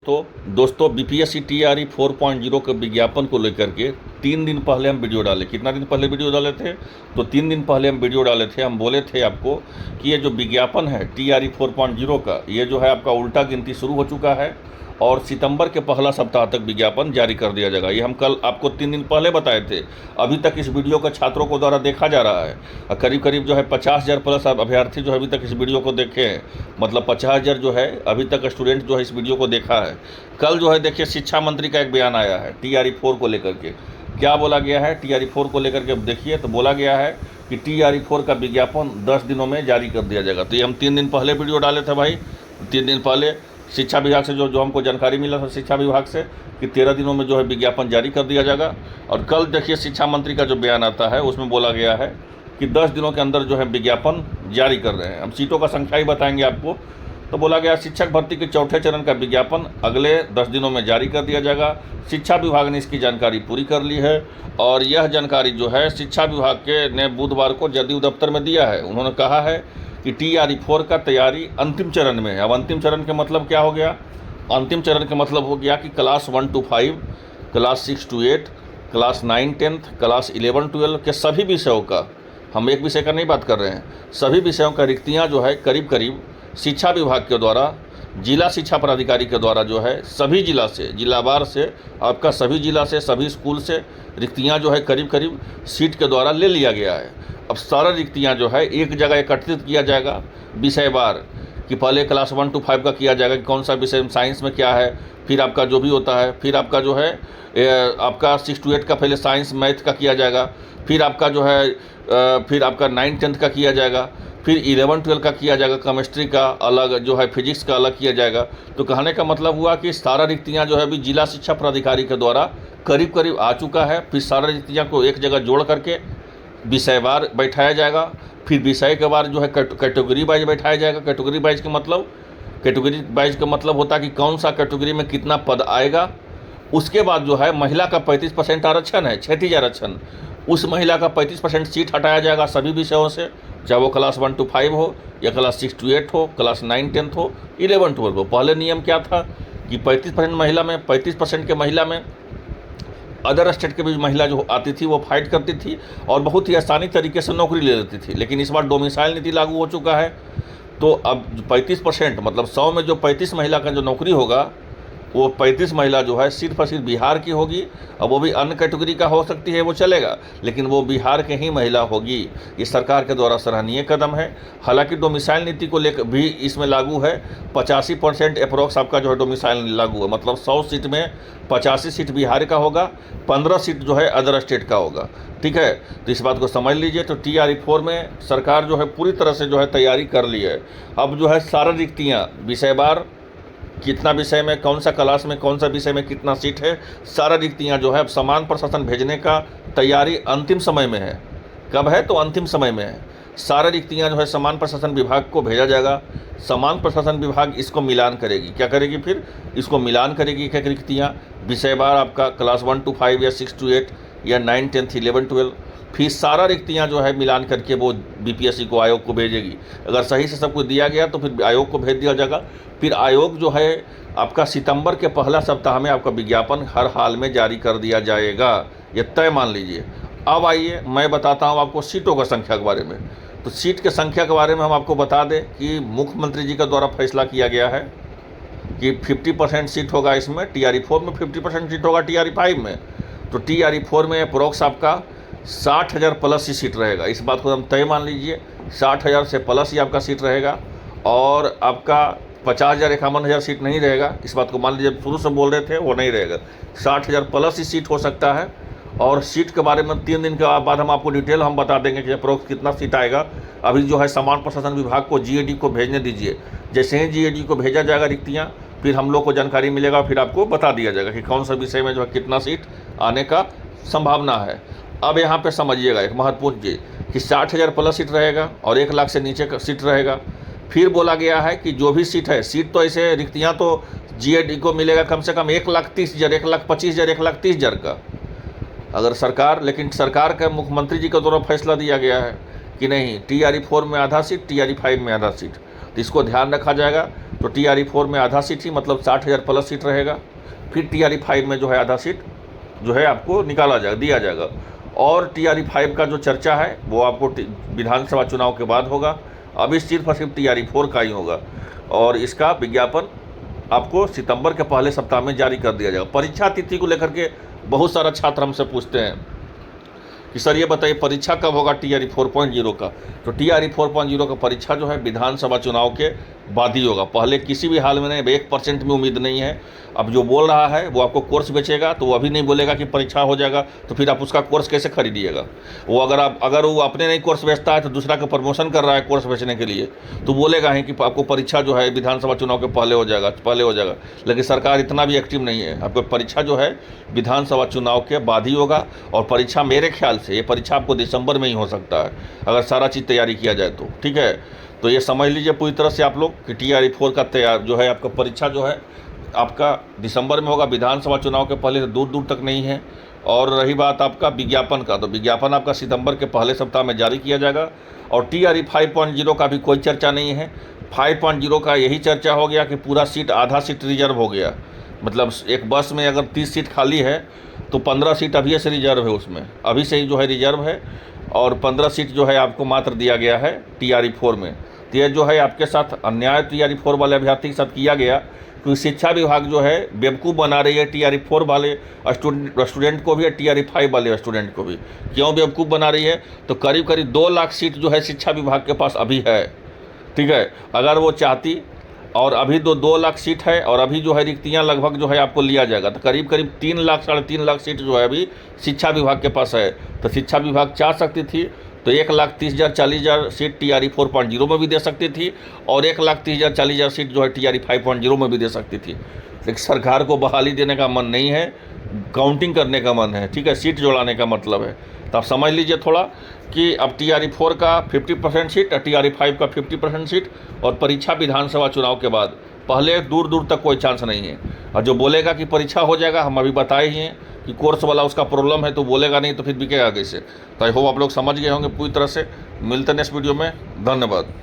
तो दोस्तों BPSC TRE 4.0 के विज्ञापन को लेकर के 3 दिन पहले हम वीडियो डाले। कितना दिन पहले वीडियो डाले थे? तो 3 दिन पहले हम वीडियो डाले थे। हम बोले थे आपको कि ये जो विज्ञापन है टीआरई 4.0 का, ये जो है आपका उल्टा गिनती शुरू हो चुका है और सितंबर के पहला सप्ताह तक विज्ञापन जारी कर दिया जाएगा। ये हम कल आपको 3 दिन पहले बताए थे। अभी तक इस वीडियो को छात्रों को द्वारा देखा जा रहा है। करीब करीब जो है 50,000 प्लस अभ्यर्थी जो है अभी तक इस वीडियो को देखे हैं। मतलब 50,000 जो है अभी तक स्टूडेंट जो है इस वीडियो को देखा है। कल जो है देखिए शिक्षा मंत्री का एक बयान आया है टीआरई 4 को लेकर के। क्या बोला गया है टीआरई 4 को लेकर के? देखिए तो बोला गया है कि टीआरई 4 का विज्ञापन 10 दिनों में जारी कर दिया जाएगा। तो ये हम 3 दिन पहले वीडियो डाले थे भाई। 3 दिन पहले शिक्षा विभाग से जो हमको जानकारी मिला था शिक्षा विभाग से कि 13 दिनों में जो है विज्ञापन जारी कर दिया जाएगा। और कल देखिए शिक्षा मंत्री का जो बयान आता है उसमें बोला गया है कि 10 दिनों के अंदर जो है विज्ञापन जारी कर रहे हैं। हम सीटों का संख्या ही बताएंगे आपको। तो बोला गया शिक्षक भर्ती के चौथे चरण का विज्ञापन अगले 10 दिनों में जारी कर दिया जाएगा। शिक्षा विभाग ने इसकी जानकारी पूरी कर ली है और यह जानकारी जो है शिक्षा विभाग के ने बुधवार को जदयू दफ्तर में दिया है। उन्होंने कहा है कि टीआरई 4 का तैयारी अंतिम चरण में है। अब अंतिम चरण का मतलब क्या हो गया? अंतिम चरण का मतलब हो गया कि class 1 to 5, class 6 to 8, class 9 10th, class 11 12 के सभी विषयों का, हम एक विषय का नहीं बात कर रहे हैं, सभी विषयों का रिक्तियाँ जो है करीब करीब शिक्षा विभाग के द्वारा, जिला शिक्षा पदाधिकारी के द्वारा जो है सभी जिला से, जिलावार से, आपका सभी जिला से, सभी स्कूल से रिक्तियाँ जो है करीब करीब सीट के द्वारा ले लिया गया है। अब सारा रिक्तियाँ जो है एक जगह एकत्रित किया जाएगा विषयवार, कि पहले क्लास 1 to 5 का किया जाएगा कि कौन सा विषय साइंस में क्या है, फिर आपका जो भी होता है, फिर आपका जो है आपका 6 to 8 का पहले साइंस मैथ का किया जाएगा, फिर आपका जो है फिर आपका 9 10th का किया जाएगा, फिर 11 12 का किया जाएगा, केमिस्ट्री का अलग जो है, फिजिक्स का अलग किया जाएगा। तो कहने का मतलब हुआ कि सारा रिक्तियाँ जो है अभी जिला शिक्षा पदाधिकारी के द्वारा करीब करीब आ चुका है। फिर सारा रिक्तियाँ को एक जगह जोड़ करके विषयवार बैठाया जाएगा। फिर विषय के बाद जो है कैटेगरी वाइज बैठाया जाएगा। कैटेगरी वाइज का मतलब होता है कि कौन सा कैटेगरी में कितना पद आएगा। उसके बाद जो है महिला का 35% आरक्षण है, क्षैतिज आरक्षण, उस महिला का 35% सीट हटाया जाएगा सभी विषयों से, चाहे वो क्लास 1 to 5 हो या क्लास 6 to 8 हो, क्लास 9 10th हो, 11 12 हो। पहले नियम क्या था कि 35% महिला में, 35% के महिला में अदर स्टेट के भी महिला जो आती थी वो फाइट करती थी और बहुत ही आसानी तरीके से नौकरी ले लेती थी। लेकिन इस बार डोमिसाइल नीति लागू हो चुका है। तो अब 35% मतलब 100 में जो 35 महिला का जो नौकरी होगा वो 35 महिला जो है सिर्फ और सिर्फ बिहार की होगी। अब वो भी अन्य कैटेगरी का हो सकती है, वो चलेगा, लेकिन वो बिहार के ही महिला होगी। ये सरकार के द्वारा सराहनीय कदम है। हालांकि डोमिसाइल नीति को लेकर भी इसमें लागू है। 85% अप्रोक्स आपका जो है डोमिसाइल लागू है। मतलब 100 सीट में 85 सीट बिहार का होगा, 15 सीट जो है अदर स्टेट का होगा। ठीक है, तो इस बात को समझ लीजिए। तो टीआरई 4 में सरकार जो है पूरी तरह से जो है तैयारी कर ली है। अब जो है सारा रिक्तियाँ विषयवार, कितना विषय में, कौन सा क्लास में, कौन सा विषय में कितना सीट है, सारा रिक्तियाँ जो है अब समान प्रशासन भेजने का तैयारी अंतिम समय में है। कब है? तो अंतिम समय में है। सारा रिक्तियाँ जो है समान प्रशासन विभाग को भेजा जाएगा। समान प्रशासन विभाग इसको मिलान करेगी। क्या करेगी? फिर इसको मिलान करेगी एक एक रिक्तियाँ विषयवार, आपका क्लास 1 to 5 या 6 to 8 या 9 10th 11 12, फिर सारा रिक्तियाँ जो है मिलान करके वो बीपीएससी को, आयोग को भेजेगी। अगर सही से सब कुछ दिया गया तो फिर आयोग को भेज दिया जाएगा। फिर आयोग जो है आपका सितंबर के पहला सप्ताह में आपका विज्ञापन हर हाल में जारी कर दिया जाएगा। ये तय मान लीजिए। अब आइए मैं बताता हूँ आपको सीटों का संख्या के बारे में। तो सीट के संख्या के बारे में हम आपको बता दें कि मुख्यमंत्री जी के द्वारा फैसला किया गया है कि 50% सीट होगा इसमें। टीआरई 4 में 50% सीट होगा, टीआरई 5 में। तो टीआरई 4 में अप्रोक्स आपका 60,000 प्लस ही सीट रहेगा। इस बात को हम तय मान लीजिए, 60,000 से प्लस ही आपका सीट रहेगा। और आपका 50,000 51,000 सीट नहीं रहेगा। इस बात को मान लीजिए, शुरू से बोल रहे थे वो नहीं रहेगा। 60,000 प्लस ही सीट हो सकता है। और सीट के बारे में 3 दिन के बाद हम आपको डिटेल हम बता देंगे कि अप्रोक्स कितना सीट आएगा। अभी जो है समान प्रशासन विभाग को, जीएडी को भेजने दीजिए। जैसे ही जीएडी को भेजा जाएगा रिक्तियाँ, फिर हम लोग को जानकारी मिलेगा, फिर आपको बता दिया जाएगा कि कौन सा विषय में जो है कितना सीट आने का संभावना है। अब यहाँ पे समझिएगा एक महत्वपूर्ण चीज़ कि 60,000 प्लस सीट रहेगा और 1 लाख से नीचे का सीट रहेगा। फिर बोला गया है कि जो भी सीट है, सीट तो ऐसे रिक्तियाँ तो जीएडी को मिलेगा कम से कम 1,30,000, 1,25,000, 1,30,000 का। अगर सरकार, लेकिन सरकार का मुख्यमंत्री जी के द्वारा फैसला दिया गया है कि नहीं, टीआरई 4 में आधा सीट, टीआरई 5 में आधा सीट। तो इसको ध्यान रखा जाएगा। तो TRE4 में आधा सीट ही मतलब 60,000 प्लस सीट रहेगा। फिर TRE5 में जो है आधा सीट जो है आपको निकाला जाएगा, दिया जाएगा। और TRE5 का जो चर्चा है वो आपको विधानसभा चुनाव के बाद होगा। अभी सिर्फ और सिर्फ TRE4 का ही होगा और इसका विज्ञापन आपको सितंबर के पहले सप्ताह में जारी कर दिया जाएगा। परीक्षा तिथि को लेकर के बहुत सारा छात्र हमसे पूछते हैं कि सर ये बताइए परीक्षा कब होगा TRE 4.0 का। तो TRE 4.0 का परीक्षा जो है विधानसभा चुनाव के बाद ही होगा, पहले किसी भी हाल में नहीं। 1% में उम्मीद नहीं है। अब जो बोल रहा है वो आपको कोर्स बेचेगा, तो वो अभी नहीं बोलेगा कि परीक्षा हो जाएगा, तो फिर आप उसका कोर्स कैसे खरीदिएगा। वो अगर वो अपने नहीं कोर्स बेचता है तो दूसरा का प्रमोशन कर रहा है कोर्स बेचने के लिए, तो बोलेगा ही कि आपको परीक्षा जो है विधानसभा चुनाव के पहले हो जाएगा। लेकिन सरकार इतना भी एक्टिव नहीं है। आपको परीक्षा जो है विधानसभा चुनाव के बाद ही होगा और परीक्षा मेरे ख्याल से ये परीक्षा आपको दिसंबर में ही हो सकता है अगर सारा चीज़ तैयारी किया जाए तो, ठीक है। तो ये समझ लीजिए पूरी तरह से आप लोग कि TRE4 का तैयार जो है आपका परीक्षा जो है आपका दिसंबर में होगा। विधानसभा चुनाव के पहले से दूर दूर तक नहीं है। और रही बात आपका विज्ञापन का, तो विज्ञापन आपका सितंबर के पहले सप्ताह में जारी किया जाएगा। और TRE 5.0 का भी कोई चर्चा नहीं है। 5.0 का यही चर्चा हो गया कि पूरा सीट, आधा सीट रिजर्व हो गया। मतलब एक बस में अगर 30 सीट खाली है तो 15 सीट अभी से रिजर्व है, उसमें अभी से ही जो है रिजर्व है। और 15 सीट जो है आपको मात्र दिया गया है TRE4 में। तो ये जो है आपके साथ अन्याय TRE4 वाले अभ्यर्थी के साथ किया गया, क्योंकि शिक्षा विभाग जो है बेवकूफ़ बना रही है TRE4 वाले स्टूडेंट को भी और TRE5 वाले स्टूडेंट को भी। क्यों बेवकूफ़ बना रही है? तो करीब करीब 2 लाख सीट जो है शिक्षा विभाग के पास अभी है, ठीक है। अगर वो चाहती, और अभी 2 लाख सीट है और अभी जो है रिक्तियाँ लगभग जो है आपको लिया जाएगा, तो करीब करीब 3 लाख 3.5 लाख सीट जो है अभी शिक्षा विभाग के पास है। तो शिक्षा विभाग चाह सकती थी तो 1,30,000 40,000 सीट TRE 4.0 में भी दे सकती थी और 1,30,000 40,000 सीट जो है TRE 5.0 में भी दे सकती थी। लेकिन सरकार को बहाली देने का मन नहीं है, काउंटिंग करने का मन है, ठीक है, सीट जोड़ाने का मतलब है। तो आप समझ लीजिए थोड़ा कि अब TRE4 का 50% सीट और TRE5 का 50% सीट और परीक्षा विधानसभा चुनाव के बाद, पहले दूर दूर तक कोई चांस नहीं है। और जो बोलेगा कि परीक्षा हो जाएगा, हम अभी बताए ही हैं कि कोर्स वाला उसका प्रॉब्लम है, तो बोलेगा नहीं तो फिर बिकेगा कैसे। तो आई होप आप लोग समझ गए होंगे पूरी तरह से। मिलते हैं नेक्स्ट वीडियो में। धन्यवाद।